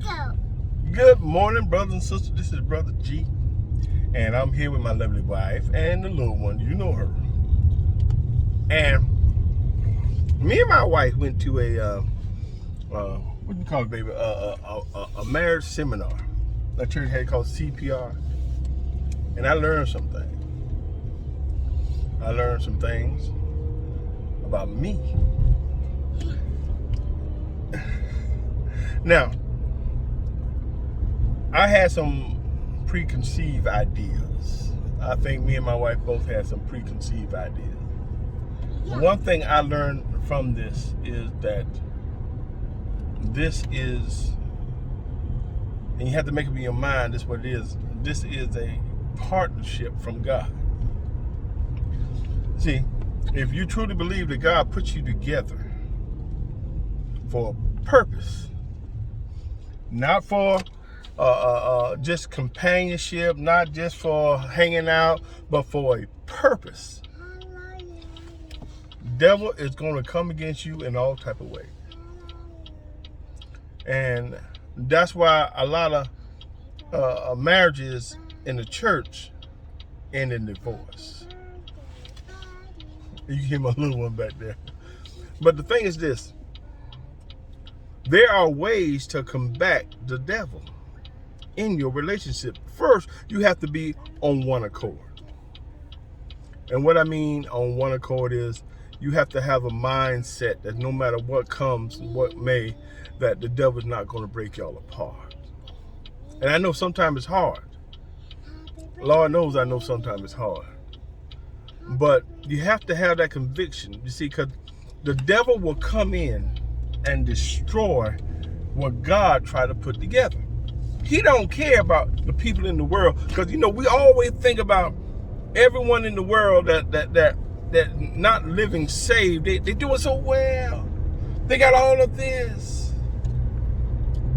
Go. Good morning, brothers and sisters. This is Brother G, and I'm here with my lovely wife and the little one. You know her. And me and my wife went to what do you call it, baby? A marriage seminar. A church had called CPR, and I learned some things. I learned some things about me. Now, I had some preconceived ideas. I think me and my wife both had some preconceived ideas. Yeah. One thing I learned from this is that this is, and you have to make up in your mind, this is what it is. This is a partnership from God. See, if you truly believe that God put you together for a purpose, not for just companionship, not just for hanging out, but for a purpose, devil is going to come against you in all type of ways. And that's why a lot of marriages in the church end in divorce. You can hear my little one back there. But the thing is this: there are ways to combat the devil in your relationship. First, you have to be on one accord. And what I mean on one accord is you have to have a mindset that no matter what comes, what may, that the devil's not going to break y'all apart. And I know sometimes it's hard. Lord knows I know sometimes it's hard. But you have to have that conviction. You see, because the devil will come in and destroy what God tried to put together. He don't care about the people in the world, because we always think about everyone in the world that not living saved. They doing so well. They got all of this.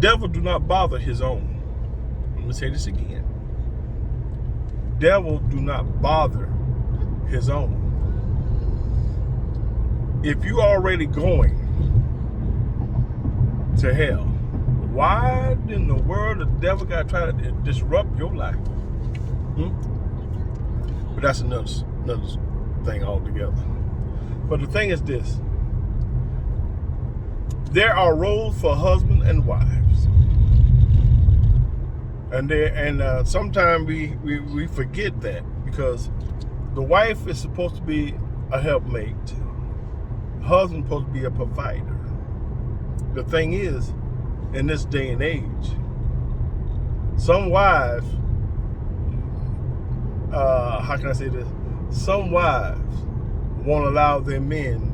Devil do not bother his own. Let me say this again. Devil do not bother his own. If you already going to hell, why in the world the devil got to try to disrupt your life? But that's another thing altogether. But the thing is this: there are roles for husband and wives, and sometimes we forget that, because the wife is supposed to be a helpmate. The husband is supposed to be a provider. The thing is, in this day and age, some wives, how can I say this? Some wives won't allow their men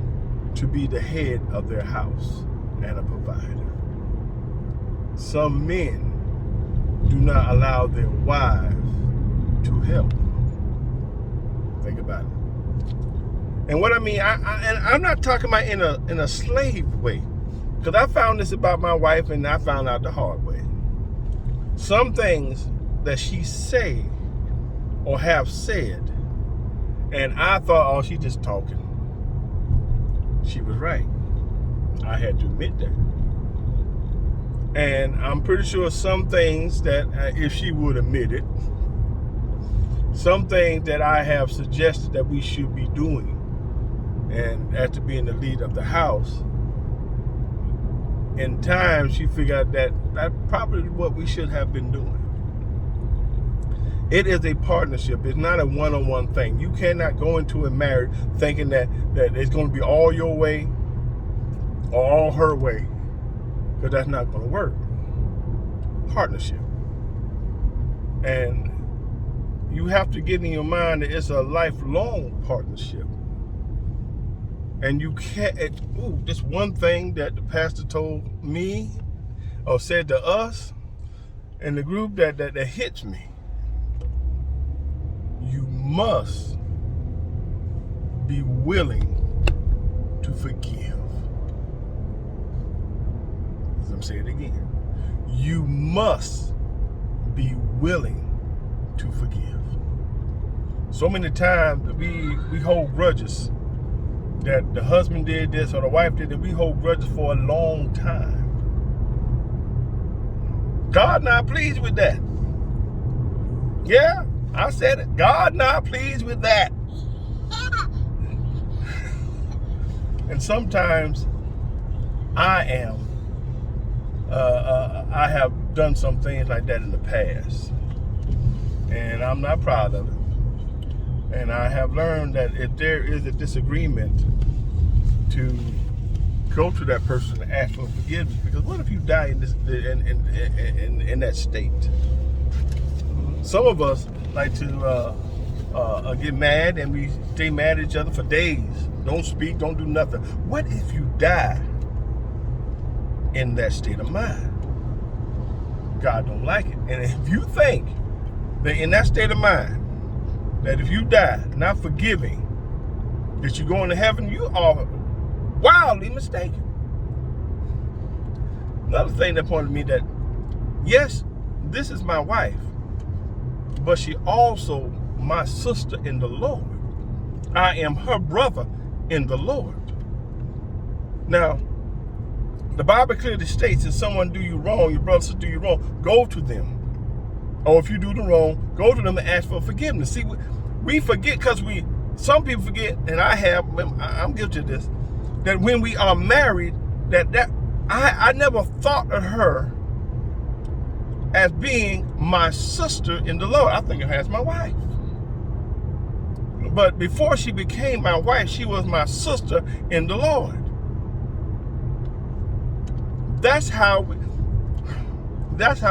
to be the head of their house and a provider. Some men do not allow their wives to help. Think about it. And what I mean, I'm not talking about in a slave way, because I found this about my wife, and I found out the hard way. Some things that she say or have said, and I thought, oh, she just talking. She was right. I had to admit that. And I'm pretty sure some things that, if she would admit it, some things that I have suggested that we should be doing, and after being the lead of the house, in time she figured out that that's probably what we should have been doing. It is a partnership. It's not a one-on-one thing. You cannot go into a marriage thinking that it's going to be all your way or all her way, because that's not going to work. Partnership. And you have to get in your mind that it's a lifelong partnership. And you can't, this one thing that the pastor told me or said to us in the group that hits me. You must be willing to forgive. Let me say it again. You must be willing to forgive. So many times we hold grudges that the husband did this or the wife did that. We hold grudges for a long time. God not pleased with that. Yeah, I said it. God not pleased with that. And sometimes I am. I have done some things like that in the past, and I'm not proud of it. And I have learned that if there is a disagreement, to go to that person and ask for forgiveness. Because what if you die in this in that state? Some of us like to get mad, and we stay mad at each other for days. Don't speak, don't do nothing. What if you die in that state of mind? God don't like it. And if you think that in that state of mind, that if you die not forgiving, that you're going to heaven, you are wildly mistaken. Another thing that pointed me that, yes, this is my wife, but she also my sister in the Lord. I am her brother in the Lord. Now, the Bible clearly states if someone do you wrong, your brother do you wrong, go to them. Or if you do the wrong, go to them and ask for forgiveness. See, we forget, because some people forget, and I'm guilty of this, that when we are married, I never thought of her as being my sister in the Lord. I think of her as my wife. But before she became my wife, she was my sister in the Lord. That's how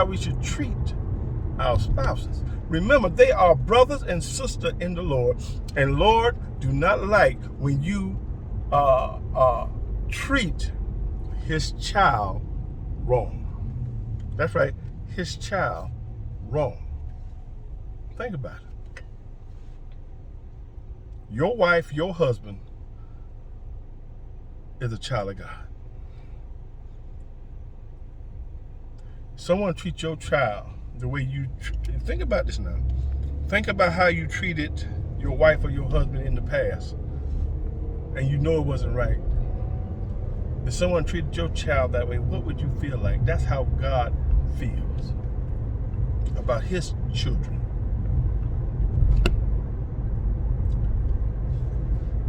we should treat our spouses. Remember, they are brothers and sisters in the Lord, and Lord do not like when you treat his child wrong. That's right, his child wrong. Think about it. Your wife, your husband is a child of God. Someone treat your child the way you think about this now. Think about how you treated your wife or your husband in the past, and you know it wasn't right. If someone treated your child that way, what would you feel like? That's how God feels about his children.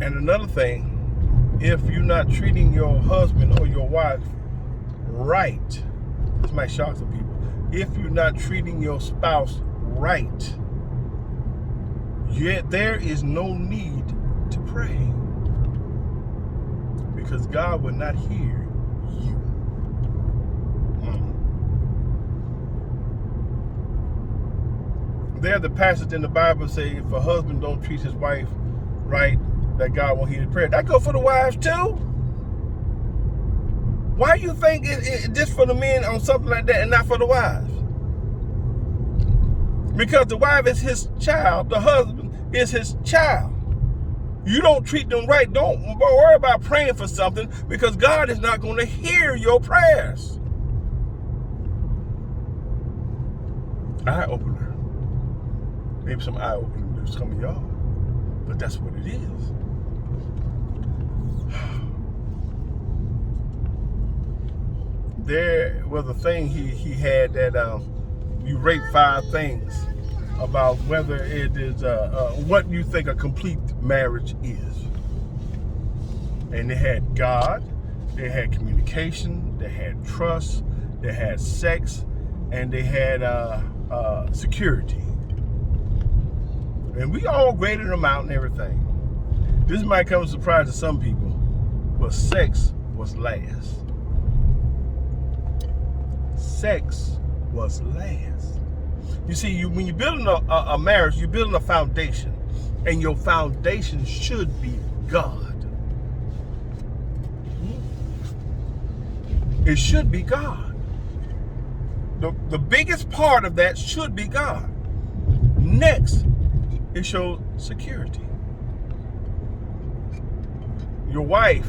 And another thing, if you're not treating your husband or your wife right, this might shock some people. If you're not treating your spouse right, yet there is no need to pray, because God will not hear you. There, the passage in the Bible say, if a husband don't treat his wife right, that God won't hear the prayer. That go for the wives too. Why you think it just for the men on something like that and not for the wives? Because the wife is his child, the husband is his child. You don't treat them right, don't worry about praying for something, because God is not going to hear your prayers. Eye opener. Maybe some eye opener to some of y'all, but that's what it is. There was a thing he had that you rate 5 things about whether it is what you think a complete marriage is. And they had God, they had communication, they had trust, they had sex, and they had security. And we all graded them out and everything. This might come as a surprise to some people, but sex was last. Sex was last. You see, when you're building a marriage, you're building a foundation, and your foundation should be God. It should be God. The biggest part of that should be God. Next, it shows security. Your wife,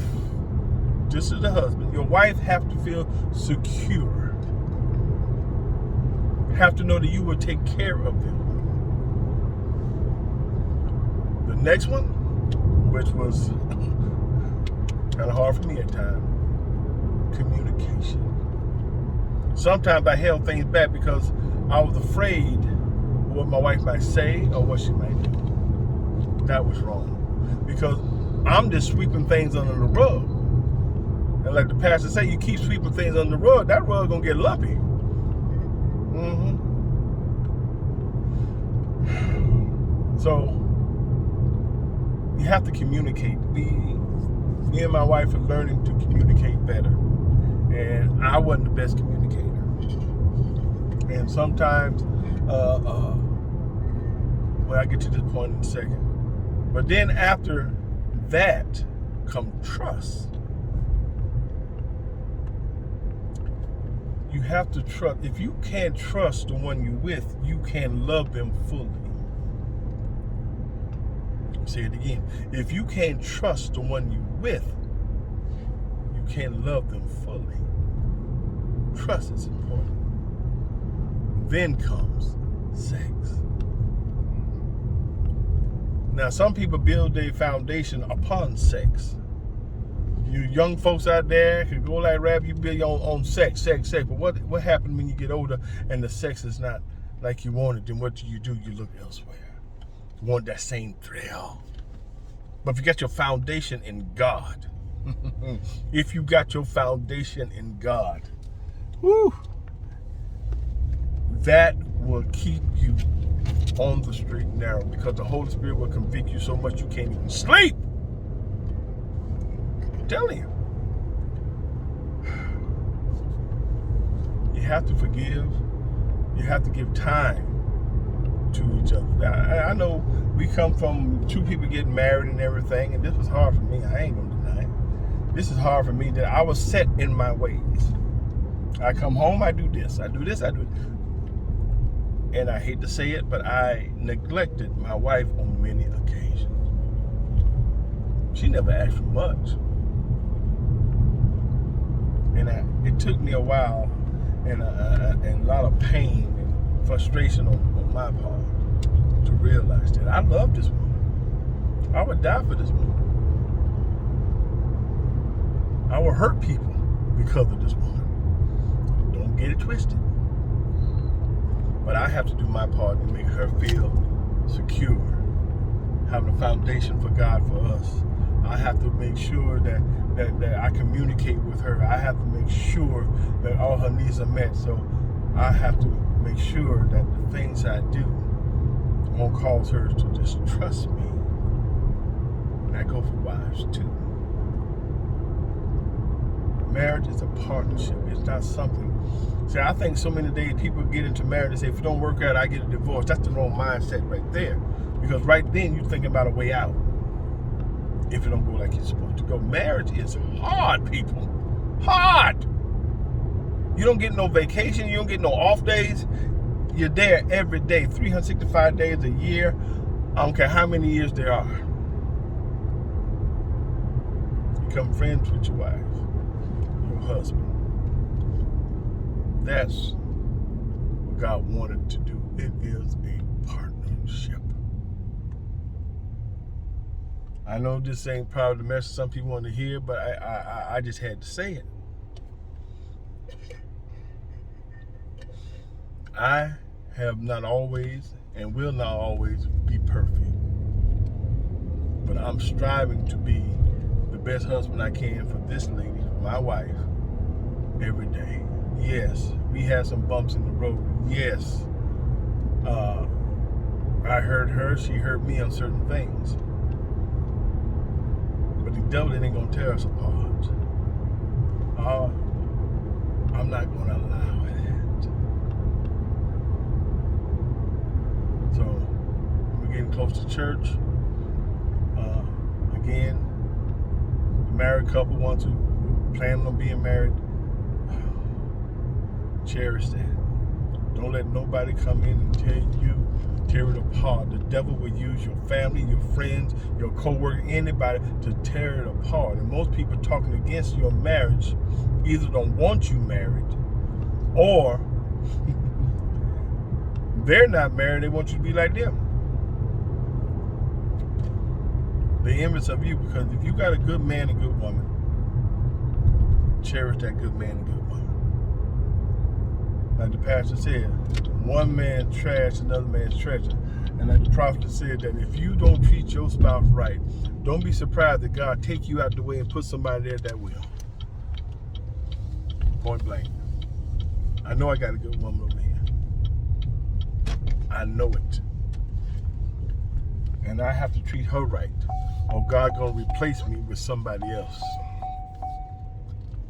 this is the husband, your wife have to feel secure. Have to know that you will take care of them. The next one, which was kind of hard for me at times, communication. Sometimes I held things back because I was afraid of what my wife might say or what she might do. That was wrong. Because I'm just sweeping things under the rug. And like the pastor say, you keep sweeping things under the rug, that rug gonna get lumpy. So you have to communicate. Me and my wife are learning to communicate better. And I wasn't the best communicator. And sometimes, well, I'll get to this point in a second. But then after that comes trust. You have to trust. If you can't trust the one you're with, you can't love them fully. I'll say it again. If you can't trust the one you're with, you can't love them fully. Trust is important. Then comes sex. Now, some people build their foundation upon sex. You young folks out there can go like rap, you build your own sex. But what happens when you get older and the sex is not like you wanted? Then what do? You look elsewhere. You want that same thrill. But if you got your foundation in God, if you got your foundation in God, whoo, that will keep you on the straight and narrow, because the Holy Spirit will convict you so much you can't even sleep. I'm telling you. You have to forgive. You have to give time to each other. Now, I know we come from two people getting married and everything, and this was hard for me. I ain't gonna deny it. This is hard for me, that I was set in my ways. I come home, I do this, I do this, I do it. And I hate to say it, but I neglected my wife on many occasions. She never asked for much. And it took me a while and a lot of pain and frustration on my part to realize that I love this woman. I would die for this woman. I will hurt people because of this woman. Don't get it twisted. But I have to do my part to make her feel secure, having a foundation for God for us. I have to make sure that I communicate with her. I have to make sure that all her needs are met. So I have to make sure that the things I do won't cause her to distrust me. And that goes for wives too. Marriage is a partnership. It's not something. See, I think so many days people get into marriage and say, if it don't work out, I get a divorce. That's the wrong mindset right there. Because right then you're thinking about a way out. If it don't go like it's supposed to go. Marriage is hard, people. Hard. You don't get no vacation. You don't get no off days. You're there every day, 365 days a year. I don't care how many years there are. You become friends with your wife, your husband. That's what God wanted to do. It is a partnership. I know this ain't probably the message some people want to hear, but I just had to say it. I have not always and will not always be perfect. But I'm striving to be the best husband I can for this lady, my wife, every day. Yes, we had some bumps in the road. Yes, I hurt her, she hurt me on certain things. But the devil ain't gonna tear us apart. I'm not gonna allow it. So, we're getting close to church. Again, the married couple wants to plan on being married. Cherish that. Don't let nobody come in and tear it apart. The devil will use your family, your friends, your co-worker, anybody to tear it apart. And most people talking against your marriage either don't want you married or they're not married, they want you to be like them. They envious of you, because if you got a good man and good woman, cherish that good man and good woman. Like the pastor said, one man trash another man's treasure. And like the prophet said that if you don't treat your spouse right, don't be surprised that God take you out the way and put somebody there that will. Point blank. I know I got a good woman over here. I know it. And I have to treat her right, or God gonna replace me with somebody else.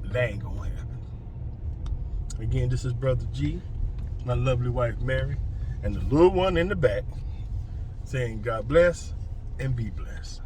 That ain't gonna happen. Again, this is Brother G, my lovely wife Mary, and the little one in the back, saying God bless and be blessed.